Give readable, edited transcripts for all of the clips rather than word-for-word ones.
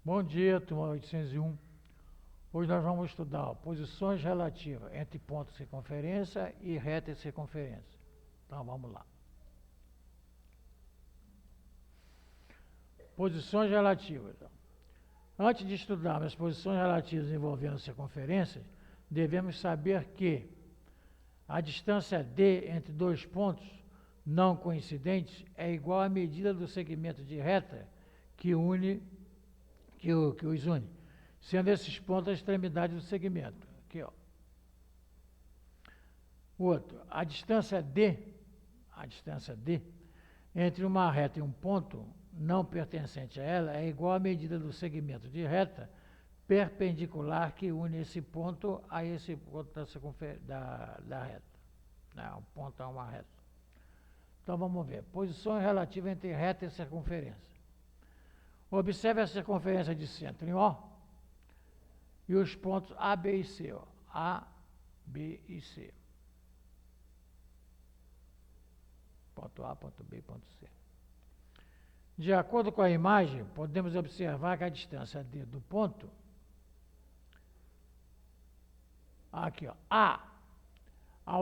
Bom dia, turma 801. Hoje nós vamos estudar posições relativas entre pontos de circunferência e reta de circunferência. Então vamos lá. Posições relativas. Antes de estudarmos as posições relativas envolvendo circunferências, devemos saber que a distância D entre dois pontos não coincidentes é igual à medida do segmento de reta que os une, sendo esses pontos a extremidade do segmento. Aqui, ó. Outro, a distância D entre uma reta e um ponto não pertencente a ela é igual à medida do segmento de reta perpendicular que une esse ponto a esse ponto da reta. Um ponto a uma reta. Então vamos ver. Posições relativas entre reta e circunferência. Observe a circunferência de centro em O e os pontos A, B e C. Ó. A, B e C. Ponto A, ponto B, ponto C. De acordo com a imagem, podemos observar que a distância D do ponto, aqui, ó, A, a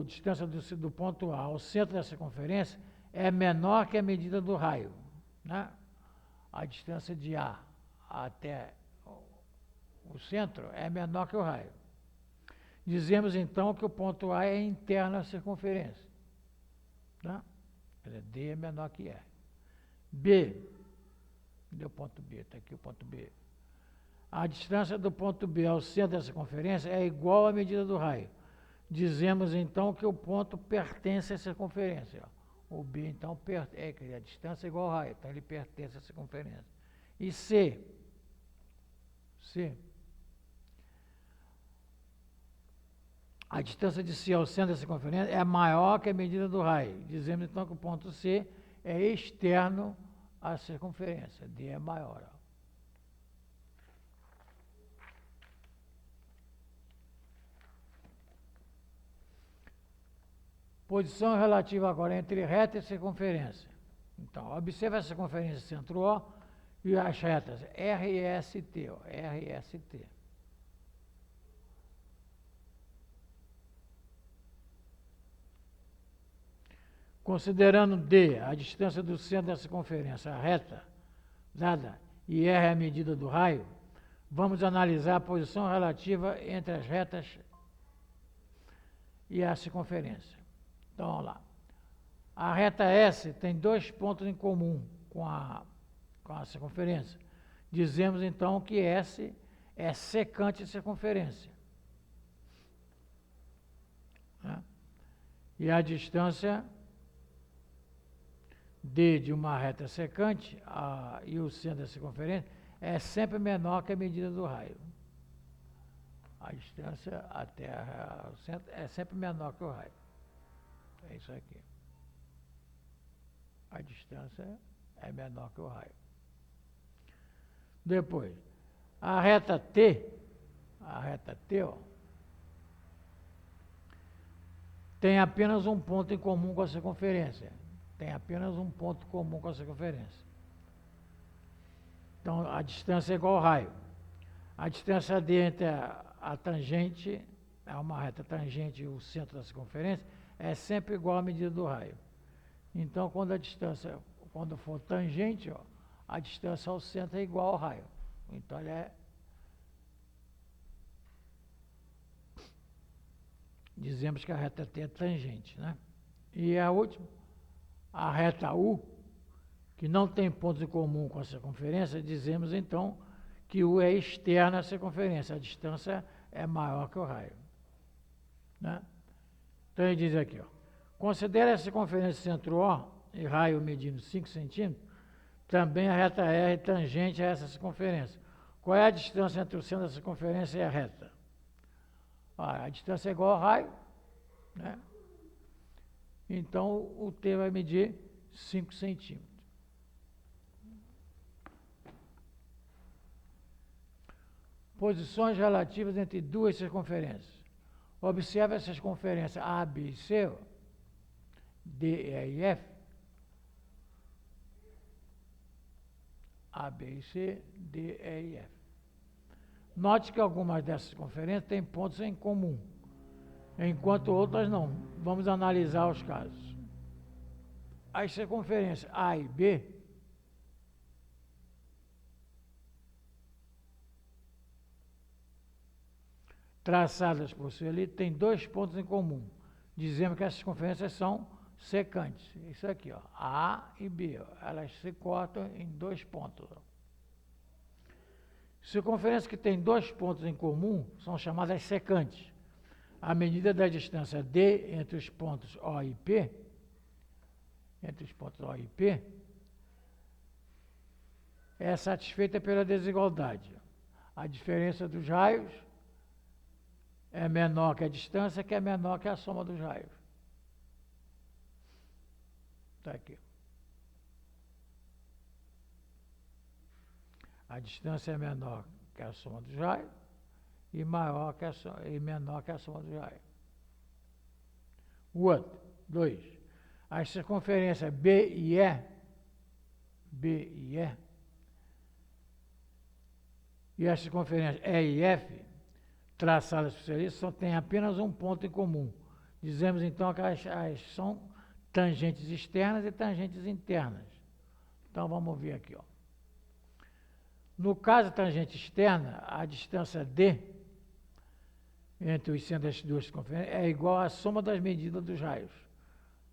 distância do ponto A ao centro da circunferência é menor que a medida do raio, né? A distância de A até o centro é menor que o raio. Dizemos então que o ponto A é interno à circunferência. Tá? Quer dizer, D é menor que E. B, cadê o ponto B? Está aqui o ponto B. A distância do ponto B ao centro da circunferência é igual à medida do raio. Dizemos então que o ponto pertence à circunferência. Ó. O B, então, a distância é igual ao raio, então ele pertence à circunferência. E C. A distância de C ao centro da circunferência é maior que a medida do raio. Dizemos, então, que o ponto C é externo à circunferência. D é maior. Ó. Posição relativa agora entre reta e circunferência. Então, observe a circunferência centro-O e as retas R e ST. Ó, R e ST. Considerando D a distância do centro da circunferência reta dada e R a medida do raio, vamos analisar a posição relativa entre as retas e a circunferência. Então, vamos lá. A reta S tem dois pontos em comum com a circunferência. Dizemos, então, que S é secante de circunferência. Né? E a distância D de uma reta secante e o centro da circunferência é sempre menor que a medida do raio. A distância até o centro é sempre menor que o raio. É isso aqui. A distância é menor que o raio. Depois, a reta T, ó, tem apenas um ponto em comum com a circunferência. Tem apenas um ponto comum com a circunferência. Então, a distância é igual ao raio. A distância D entre a tangente, é uma reta tangente e o centro da circunferência, é sempre igual à medida do raio. Então, quando for tangente, ó, a distância ao centro é igual ao raio. Então, dizemos que a reta T é tangente, né? E a última, a reta U, que não tem pontos em comum com a circunferência, dizemos então que U é externa à circunferência, a distância é maior que o raio. Né? Então ele diz aqui, ó, considere a circunferência centro-O e raio medindo 5 centímetros, também a reta R tangente a essa circunferência. Qual é a distância entre o centro da circunferência e a reta? A distância é igual ao raio, né? Então o T vai medir 5 centímetros. Posições relativas entre duas circunferências. Observe as circunferências A, B e C, D, E e F. A, B e C, D, E e F. Note que algumas dessas circunferências têm pontos em comum, enquanto outras não. Vamos analisar os casos. As circunferências A e B traçadas por Sueli têm dois pontos em comum. Dizemos que as circunferências são secantes. Isso aqui, ó, A e B, ó, elas se cortam em dois pontos. Ó. Circunferências que têm dois pontos em comum são chamadas secantes. A medida da distância D entre os pontos O e P, é satisfeita pela desigualdade. A diferença dos raios é menor que a distância, que é menor que a soma dos raios. Está aqui. A distância é menor que a soma dos raios e menor que a soma dos raios. O outro, 2. As circunferências B e E as circunferências E e F, traçadas por Sueli, só têm apenas um ponto em comum. Dizemos então que elas são tangentes externas e tangentes internas. Então vamos ver aqui, ó. No caso da tangente externa, a distância D entre os centros das duas circunferências é igual à soma das medidas dos raios.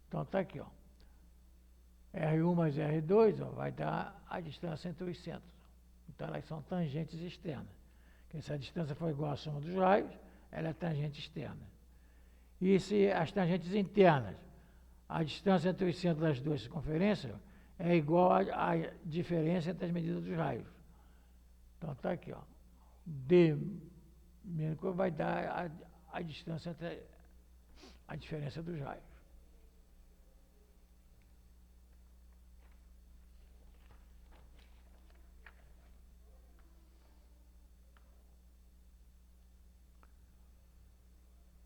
Então está aqui, ó. R1 mais R2, ó, vai dar a distância entre os centros. Então elas são tangentes externas. Porque se a distância for igual à soma dos raios, ela é tangente externa. E se as tangentes internas, a distância entre os centros das duas circunferências é igual à diferença entre as medidas dos raios. Então está aqui, ó. D menos vai dar a distância entre a diferença dos raios.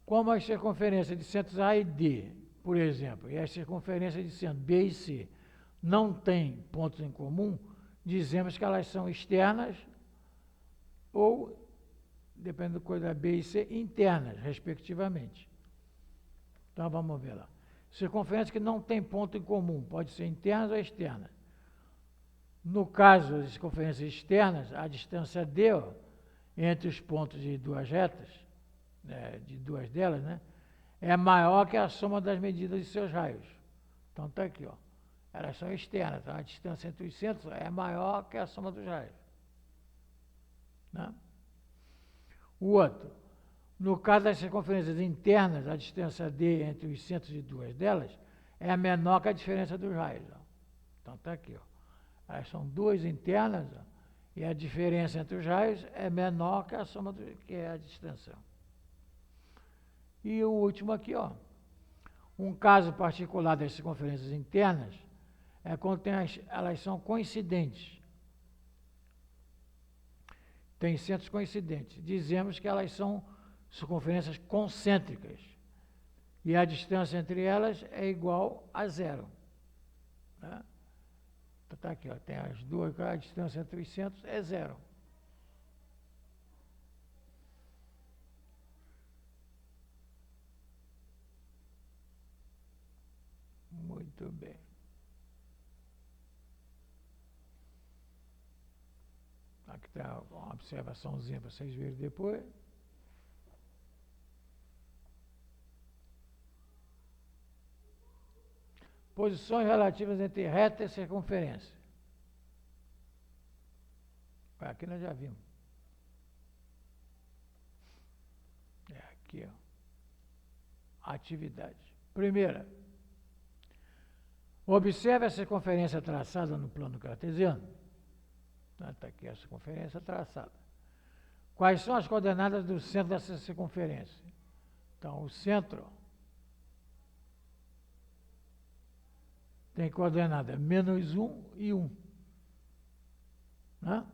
Como as circunferências de centros A e D, por exemplo, e as circunferências de centros B e C não têm pontos em comum, dizemos que elas são externas ou, dependendo da coisa B e C, internas, respectivamente. Então vamos ver lá. Circunferências que não têm ponto em comum, pode ser internas ou externas. No caso das circunferências externas, a distância D, ó, entre os pontos de duas retas, de duas delas, né, é maior que a soma das medidas de seus raios. Então está aqui, ó. Elas são externas, então a distância entre os centros é maior que a soma dos raios. Né? O outro, no caso das circunferências internas, a distância D entre os centros de duas delas é menor que a diferença dos raios. Ó. Então está aqui, ó. Elas são duas internas, ó, e a diferença entre os raios é menor que a soma que é a distância. E o último aqui, ó. Um caso particular das circunferências internas é quando elas são coincidentes. Tem centros coincidentes. Dizemos que elas são circunferências concêntricas. E a distância entre elas é igual a zero. Né? Então está aqui, ó. Tem as duas, a distância entre os centros é zero. Muito bem. Aqui está uma observaçãozinha para vocês verem depois. Posições relativas entre reta e circunferência. Aqui nós já vimos. Aqui, ó. Atividade. Primeira. Observe a circunferência traçada no plano cartesiano. Está aqui a circunferência traçada. Quais são as coordenadas do centro dessa circunferência? Então, o centro tem coordenada -1 e 1. Né?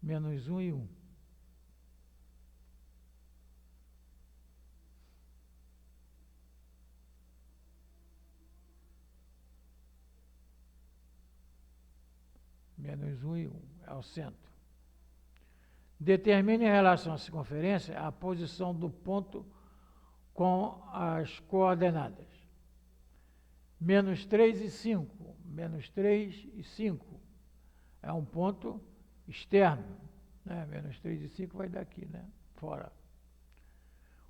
-1 e 1. Menos 1 e 1, é o centro. Determine em relação à circunferência a posição do ponto com as coordenadas. Menos 3 e 5. Menos 3 e 5 é um ponto externo. Né? Menos 3 e 5 vai daqui, né? Fora.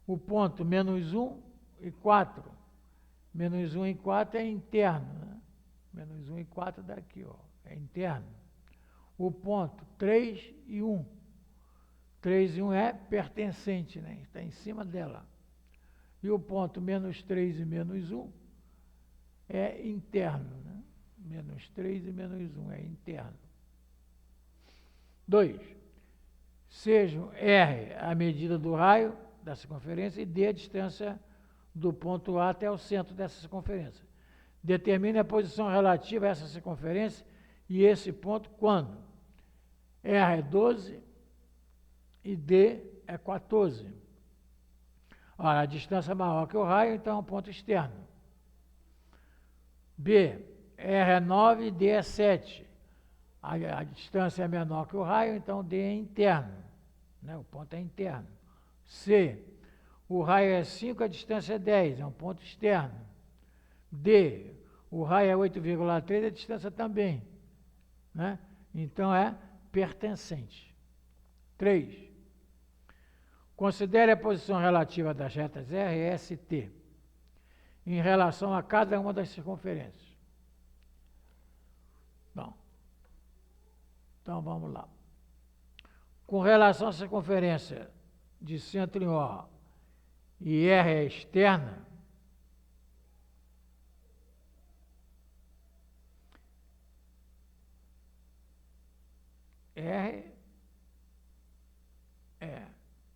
O ponto menos 1 e 4. Menos 1 e 4 é interno. Né? Menos 1 e 4 daqui, ó, é interno. O ponto 3 e 1. 3 e 1 é pertencente, né? Está em cima dela. E o ponto menos 3 e menos 1 é interno. Né? Menos 3 e menos 1 é interno. 2. Sejam R a medida do raio da circunferência e D a distância do ponto A até o centro dessa circunferência. Determine a posição relativa a essa circunferência e esse ponto quando R é 12 e D é 14. Ora, a distância é maior que o raio, então é um ponto externo. B, R é 9 e D é 7. A distância é menor que o raio, então D é interno. Né? O ponto é interno. C, o raio é 5, a distância é 10, é um ponto externo. D, o raio é 8,3, a distância também. Né? Então é pertencente. 3. Considere a posição relativa das retas R e ST em relação a cada uma das circunferências. Bom, então vamos lá. Com relação à circunferência de centro em O e R é externa, R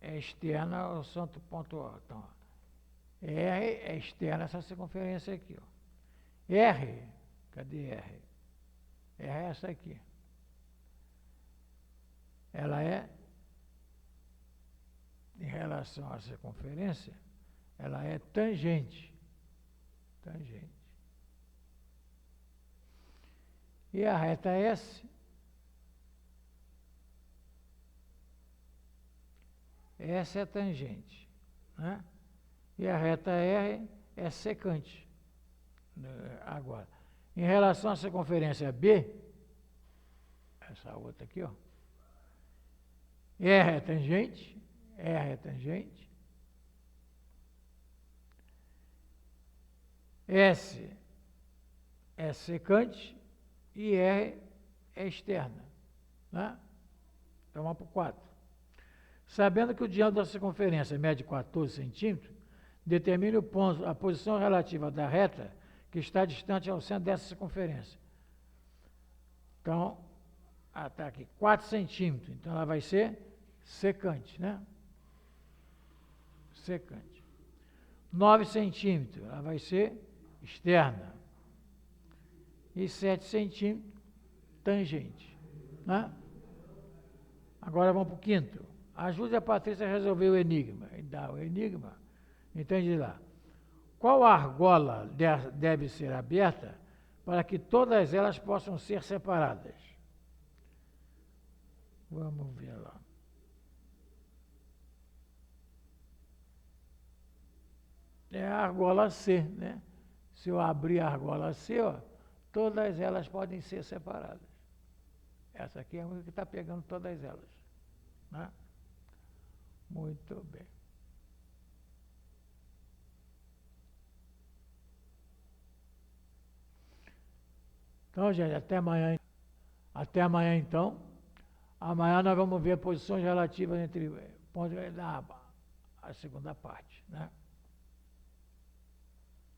é externa ao centro ponto O. Então, R é externa essa circunferência aqui. Ó. R, cadê R? R é essa aqui. Ela é, em relação à circunferência, ela é tangente. Tangente. E a reta S essa é tangente, né? E a reta R é secante. Agora, em relação à circunferência B, essa outra aqui, ó, R é tangente, S é secante e R é externa. Né? Então vamos para o 4. Sabendo que o diâmetro da circunferência mede 14 centímetros, determine o ponto, a posição relativa da reta que está distante ao centro dessa circunferência. Então, está aqui, 4 centímetros. Então, ela vai ser secante, né? Secante. 9 centímetros, ela vai ser externa. E 7 centímetros, tangente. Né? Agora vamos para o 5º. Ajude a Patrícia a resolver o enigma. E dá o enigma. Entende lá. Qual argola deve ser aberta para que todas elas possam ser separadas? Vamos ver lá. É a argola C, né? Se eu abrir a argola C, ó, todas elas podem ser separadas. Essa aqui é a única que está pegando todas elas. Né? Muito bem. Então, gente, até amanhã. Até amanhã, então. Amanhã nós vamos ver posições relativas entre pontos da a segunda parte, né?